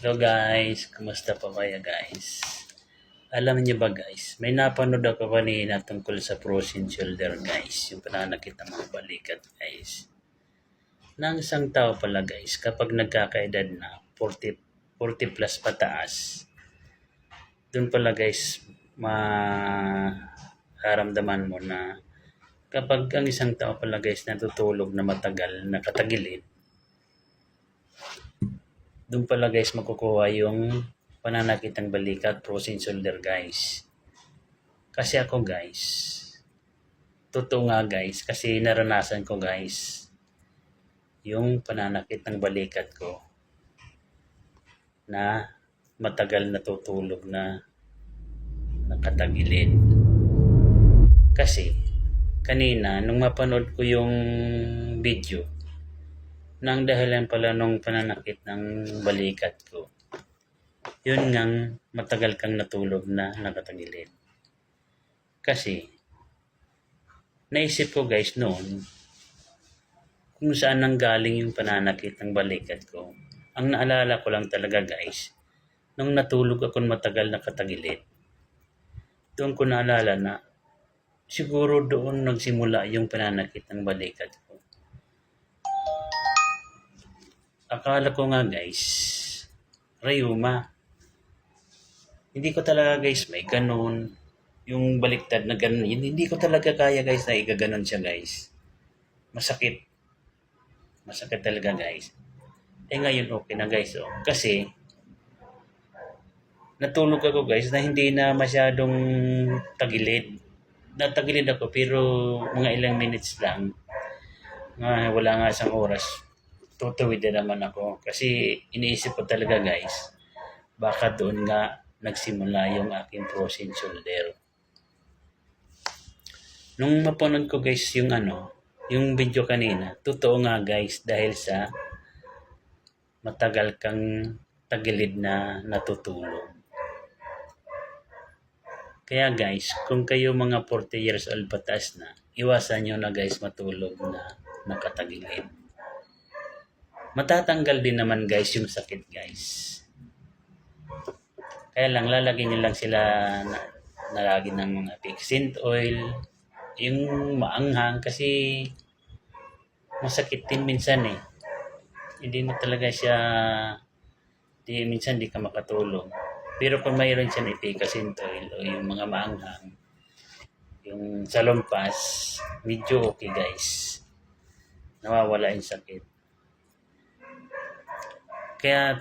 Hello guys, kumusta po kayo guys? Alam niyo ba guys, may napanood ako kanina tungkol sa frozen shoulder guys, yung pananakit ng mga balikat guys. Nang isang tao pala guys, kapag nagkakaedad na 40 plus pataas, dun pala guys, maramdaman mo na kapag ang isang tao pala guys natutulog na matagal, nakatagilid, doon pala guys makukuha yung pananakit ng balikat, frozen shoulder guys. Kasi ako guys, totoo nga guys, kasi naranasan ko guys, yung pananakit ng balikat ko na matagal natutulog na nakatagilid. Kasi kanina nung mapanood ko yung video, nang dahilan pala nung pananakit ng balikat ko, yun ngang matagal kang natulog na nakatagilid. Kasi naisip ko guys noon kung saan nanggaling yung pananakit ng balikat ko. Ang naalala ko lang talaga guys, nung natulog ako matagal nakatagilid, doon ko naalala na siguro doon nagsimula yung pananakit ng balikat ko. Akala ko nga guys, rayuma. Hindi ko talaga guys may ganun. Yung baliktad na ganun. Hindi ko talaga kaya guys na igaganon siya guys. Masakit. Masakit talaga guys. Ngayon okay na guys. Oh. Kasi natulog ako guys na hindi na masyadong tagilid. Natagilid ako pero mga ilang minutes lang. Wala nga isang oras. Tutuwid na naman ako. Kasi iniisip ko talaga guys, baka doon nga nagsimula yung aking frozen shoulder. Nung mapanood ko guys yung video kanina, totoo nga guys dahil sa matagal kang tagilid na natutulog. Kaya guys, kung kayo mga 40 years old pataas na, iwasan nyo na guys matulog na nakatagilid. Matatanggal din naman guys yung sakit guys. Kaya lang lalagyan nyo lang sila nalagyan ng mga pixint oil, yung maanghang kasi masakit din minsan eh. Hindi mo talaga siya, minsan di ka makatulog. Pero kung mayroon siyang pixint oil o yung mga maanghang, yung salumpas, medyo okay guys. Nawawala yung sakit. Kaya